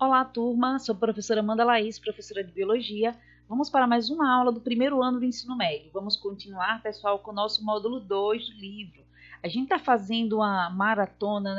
Olá, turma! Sou a professora Amanda Laís, professora de Biologia. Vamos para mais uma aula do primeiro ano do ensino médio. Vamos continuar, pessoal, com o nosso módulo 2 do livro. A gente está fazendo uma maratona,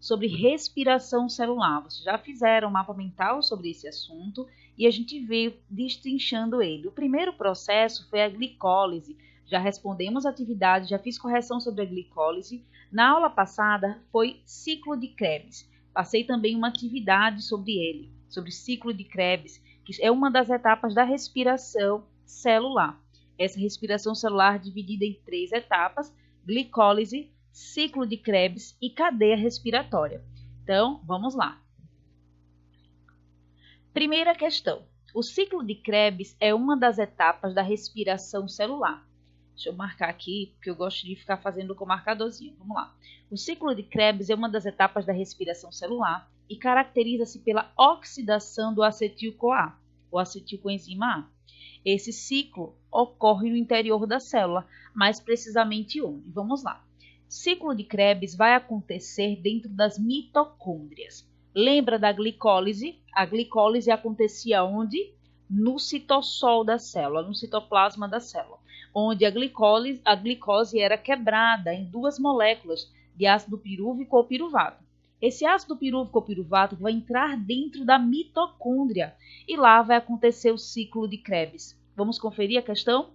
sobre respiração celular. Vocês já fizeram um mapa mental sobre esse assunto e a gente veio destrinchando ele. O primeiro processo foi a glicólise. Já respondemos a atividade, já fiz correção sobre a glicólise. Na aula passada foi ciclo de Krebs. Passei também uma atividade sobre ele, sobre o ciclo de Krebs, que é uma das etapas da respiração celular. Essa respiração celular dividida em 3 etapas: glicólise, ciclo de Krebs e cadeia respiratória. Então, vamos lá. Primeira questão. O ciclo de Krebs é uma das etapas da respiração celular. Deixa eu marcar aqui, porque eu gosto de ficar fazendo com marcadorzinho. Vamos lá. O ciclo de Krebs é uma das etapas da respiração celular e caracteriza-se pela oxidação do acetil-CoA, ou acetilcoenzima A. Esse ciclo ocorre no interior da célula, mais precisamente onde? Vamos lá. O ciclo de Krebs vai acontecer dentro das mitocôndrias. Lembra da glicólise? A glicólise acontecia onde? No citossol da célula, no citoplasma da célula, onde a glicose era quebrada em 2 moléculas de ácido pirúvico ou piruvato. Esse ácido pirúvico ou piruvato vai entrar dentro da mitocôndria e lá vai acontecer o ciclo de Krebs. Vamos conferir a questão?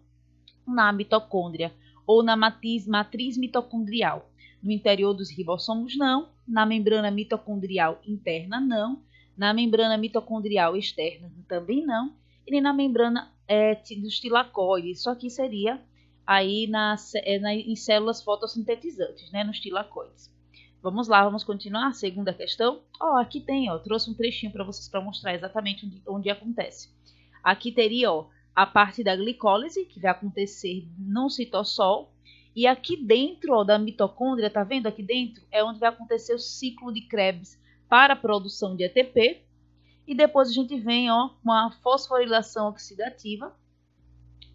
Na mitocôndria ou na matriz mitocondrial. No interior dos ribossomos, não. Na membrana mitocondrial interna, não. Na membrana mitocondrial externa, também não. E nem na membrana dos tilacoides. Isso aqui seria aí em células fotossintetizantes, nos tilacoides. Vamos lá, vamos continuar. Segunda questão. Aqui tem, trouxe um trechinho para vocês para mostrar exatamente onde acontece. Aqui teria, a parte da glicólise, que vai acontecer no citossol. E aqui dentro, da mitocôndria, tá vendo aqui dentro? É onde vai acontecer o ciclo de Krebs para a produção de ATP. E depois a gente vem, com a fosforilação oxidativa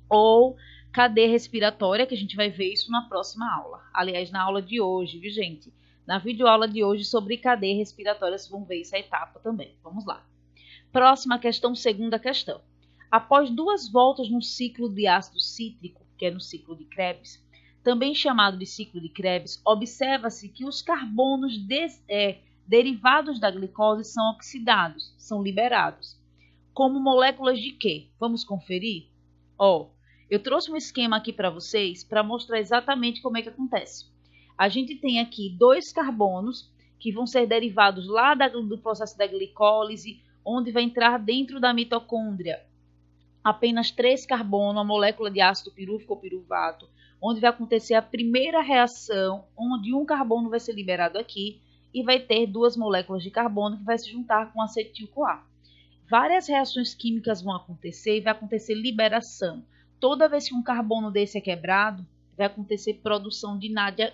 ou cadeia respiratória, que a gente vai ver isso na próxima aula. Aliás, na aula de hoje, viu, gente? Na videoaula de hoje sobre cadeia respiratória, vocês vão ver essa etapa também. Vamos lá. Próxima questão, segunda questão. Após 2 voltas no ciclo de ácido cítrico, que é no ciclo de Krebs, também chamado de ciclo de Krebs, observa-se que os carbonos derivados da glicose são oxidados, são liberados. Como moléculas de quê? Vamos conferir? Eu trouxe um esquema aqui para vocês para mostrar exatamente como é que acontece. A gente tem aqui 2 carbonos que vão ser derivados lá do processo da glicólise, onde vai entrar dentro da mitocôndria apenas 3 carbonos, a molécula de ácido pirúvico ou piruvato, onde vai acontecer a primeira reação, onde um carbono vai ser liberado aqui e vai ter 2 moléculas de carbono que vai se juntar com acetil-CoA. Várias reações químicas vão acontecer e vai acontecer liberação. Toda vez que um carbono desse é quebrado, vai acontecer produção de NAD.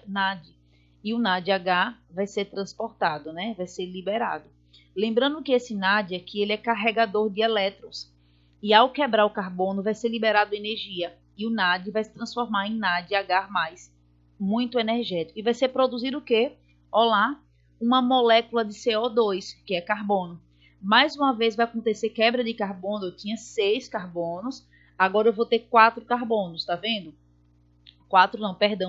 E o NADH vai ser transportado, vai ser liberado. Lembrando que esse NAD aqui ele é carregador de elétrons. E ao quebrar o carbono, vai ser liberado energia. E o NAD vai se transformar em NADH+, muito energético. E vai ser produzido o quê? Uma molécula de CO2, que é carbono. Mais uma vez vai acontecer quebra de carbono. Eu tinha 6 carbonos, agora eu vou ter 4 carbonos, tá vendo?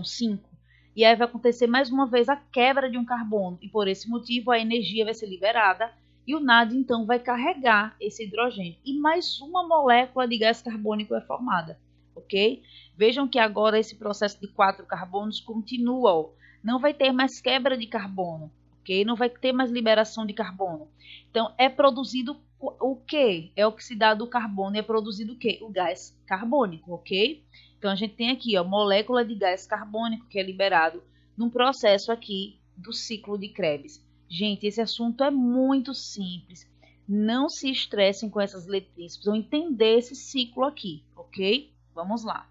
5. E aí vai acontecer mais uma vez a quebra de um carbono. E por esse motivo a energia vai ser liberada. E o NAD, então, vai carregar esse hidrogênio. E mais uma molécula de gás carbônico é formada, ok? Vejam que agora esse processo de 4 carbonos continua, Não vai ter mais quebra de carbono, ok? Não vai ter mais liberação de carbono. Então, é produzido o quê? É oxidado o carbono e é produzido o quê? O gás carbônico, ok? Então, a gente tem aqui, molécula de gás carbônico que é liberado num processo aqui do ciclo de Krebs. Gente, esse assunto é muito simples. Não se estressem com essas letrinhas. Precisam entender esse ciclo aqui, ok? Vamos lá.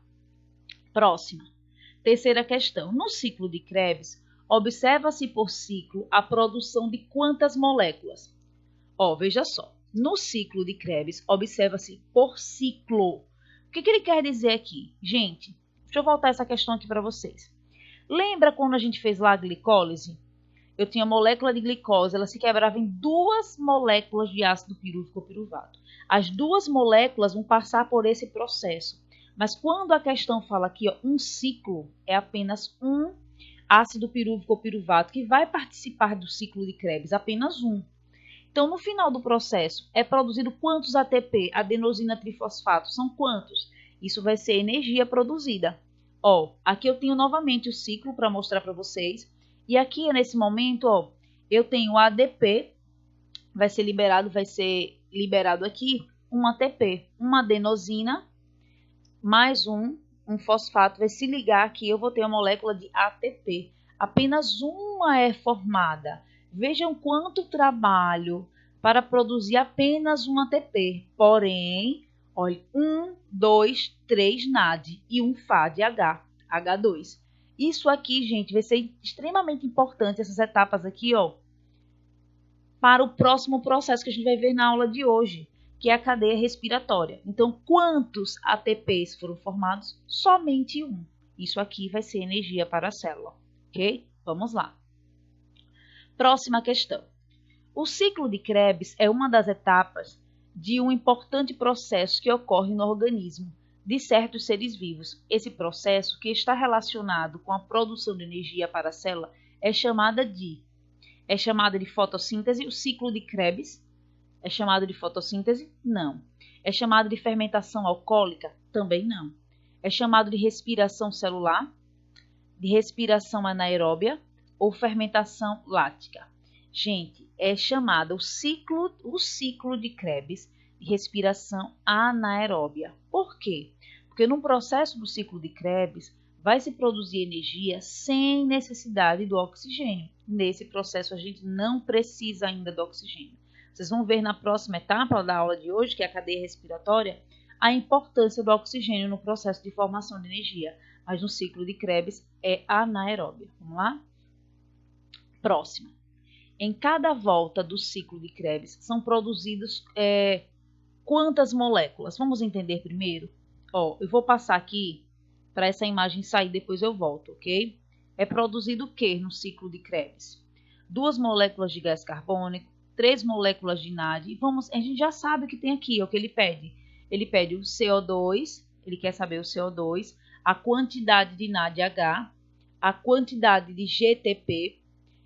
Próxima. Terceira questão. No ciclo de Krebs, observa-se por ciclo a produção de quantas moléculas? Veja só. No ciclo de Krebs, observa-se por ciclo. O que ele quer dizer aqui? Gente, deixa eu voltar essa questão aqui para vocês. Lembra quando a gente fez lá a glicólise? eu tinha molécula de glicose, ela se quebrava em 2 moléculas de ácido pirúvico ou piruvato. As 2 moléculas vão passar por esse processo. Mas quando a questão fala aqui, ó, um ciclo, é apenas um ácido pirúvico ou piruvato que vai participar do ciclo de Krebs, apenas um. Então, no final do processo, é produzido quantos ATP? Adenosina trifosfato, são quantos? Isso vai ser energia produzida. Ó, aqui eu tenho novamente o ciclo para mostrar para vocês. E aqui, nesse momento, ó, eu tenho ADP, vai ser liberado aqui um ATP, uma adenosina, mais um fosfato, vai se ligar aqui, eu vou ter a molécula de ATP. Apenas uma é formada. Vejam quanto trabalho para produzir apenas um ATP. Porém, olha, 1, 2, 3 NAD e um FAD-H, H2. Isso aqui, gente, vai ser extremamente importante, essas etapas aqui, ó, para o próximo processo que a gente vai ver na aula de hoje, que é a cadeia respiratória. Então, quantos ATPs foram formados? Somente um. Isso aqui vai ser energia para a célula, ok? Vamos lá. Próxima questão. O ciclo de Krebs é uma das etapas de um importante processo que ocorre no organismo de certos seres vivos. Esse processo, que está relacionado com a produção de energia para a célula, é chamada de fotossíntese. O ciclo de Krebs é chamado de fotossíntese? Não. É chamado de fermentação alcoólica? Também não. É chamado de respiração celular, de respiração anaeróbia ou fermentação lática? Gente, é chamado o ciclo de Krebs de respiração anaeróbia. Por quê? Porque no processo do ciclo de Krebs vai se produzir energia sem necessidade do oxigênio. Nesse processo a gente não precisa ainda do oxigênio. Vocês vão ver na próxima etapa da aula de hoje, que é a cadeia respiratória, a importância do oxigênio no processo de formação de energia. Mas no ciclo de Krebs é anaeróbia. Vamos lá? Próxima. Em cada volta do ciclo de Krebs são produzidas quantas moléculas? Vamos entender primeiro? Ó, eu vou passar aqui para essa imagem sair, depois eu volto, ok? É produzido o que no ciclo de Krebs? 2 moléculas de gás carbônico, 3 moléculas de NAD. A gente já sabe o que tem aqui, o que ele pede. Ele pede o CO2, ele quer saber o CO2, a quantidade de NADH, a quantidade de GTP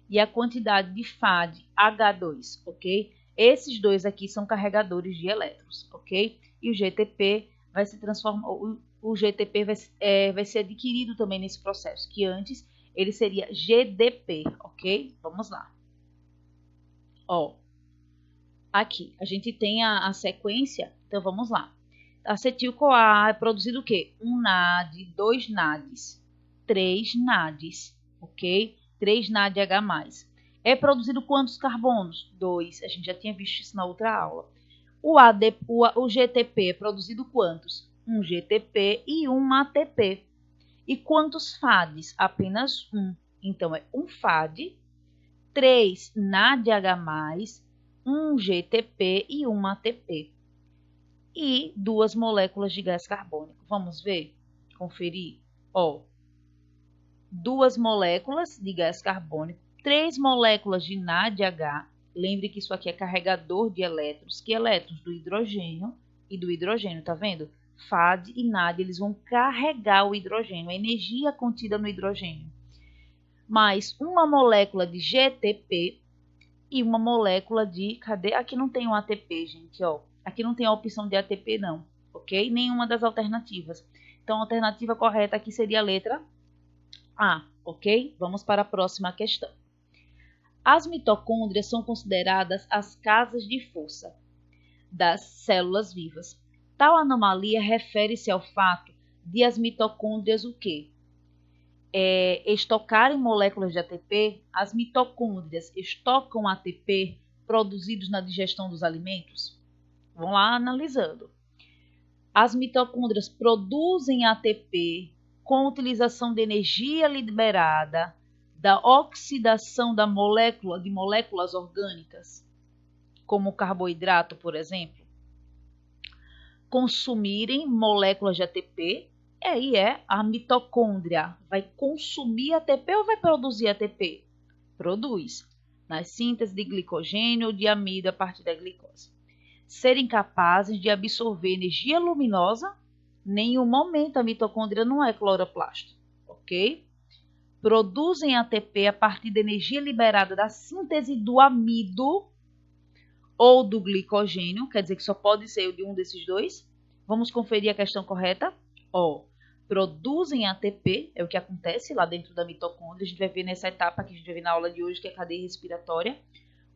e a quantidade de FAD-H2, ok? Esses dois aqui são carregadores de elétrons, ok? E o GTP vai se transformar, o GTP vai ser adquirido também nesse processo, que antes ele seria GDP, ok? Vamos lá. Ó, aqui a gente tem a sequência, então vamos lá. Acetil-CoA é produzido o quê? 1 NAD, 2 NADs, 3 NADs, ok? 3 NADH+. É produzido quantos carbonos? 2. A gente já tinha visto isso na outra aula. O GTP é produzido quantos? 1 GTP e 1 ATP. E quantos FADs? Apenas 1. Então, é 1 FAD, 3 NADH+, 1 GTP e 1 ATP. E 2 moléculas de gás carbônico. Vamos ver? Conferir? Ó, 2 moléculas de gás carbônico, 3 moléculas de NADH. Lembre que isso aqui é carregador de elétrons. Que elétrons? Do hidrogênio e do hidrogênio, tá vendo? FAD e NAD, eles vão carregar o hidrogênio, a energia contida no hidrogênio. Mais uma molécula de GTP e uma molécula de... Cadê? Aqui não tem um ATP, gente, ó. Aqui não tem a opção de ATP, não, ok? Nenhuma das alternativas. Então, a alternativa correta aqui seria a letra A, ok? Vamos para a próxima questão. As mitocôndrias são consideradas as casas de força das células vivas. Tal anomalia refere-se ao fato de as mitocôndrias o quê? Estocarem moléculas de ATP. As mitocôndrias estocam ATP produzidos na digestão dos alimentos? Vamos lá analisando. As mitocôndrias produzem ATP com utilização de energia liberada da oxidação da molécula de moléculas orgânicas, como o carboidrato, por exemplo. Consumirem moléculas de ATP, aí a mitocôndria vai consumir ATP ou vai produzir ATP? Produz na síntese de glicogênio ou de amido a partir da glicose. Serem capazes de absorver energia luminosa, nenhum momento a mitocôndria não é cloroplasto, ok? Produzem ATP a partir da energia liberada da síntese do amido ou do glicogênio, quer dizer que só pode ser de um desses dois. Vamos conferir a questão correta? Produzem ATP, é o que acontece lá dentro da mitocôndria, a gente vai ver nessa etapa que a gente vai ver na aula de hoje, que é a cadeia respiratória,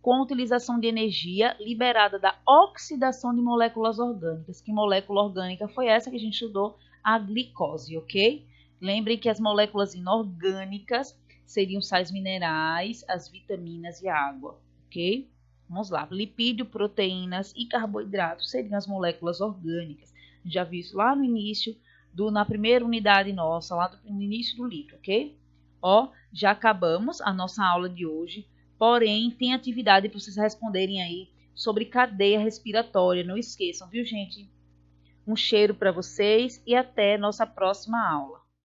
com a utilização de energia liberada da oxidação de moléculas orgânicas. Que molécula orgânica foi essa que a gente estudou? A glicose, ok? Lembrem que as moléculas inorgânicas seriam sais minerais, as vitaminas e a água, ok? Vamos lá, lipídio, proteínas e carboidratos seriam as moléculas orgânicas. A gente já viu isso lá no início, na primeira unidade nossa, lá no início do livro, ok? Já acabamos a nossa aula de hoje, porém tem atividade para vocês responderem aí sobre cadeia respiratória. Não esqueçam, viu, gente? Um cheiro para vocês e até nossa próxima aula.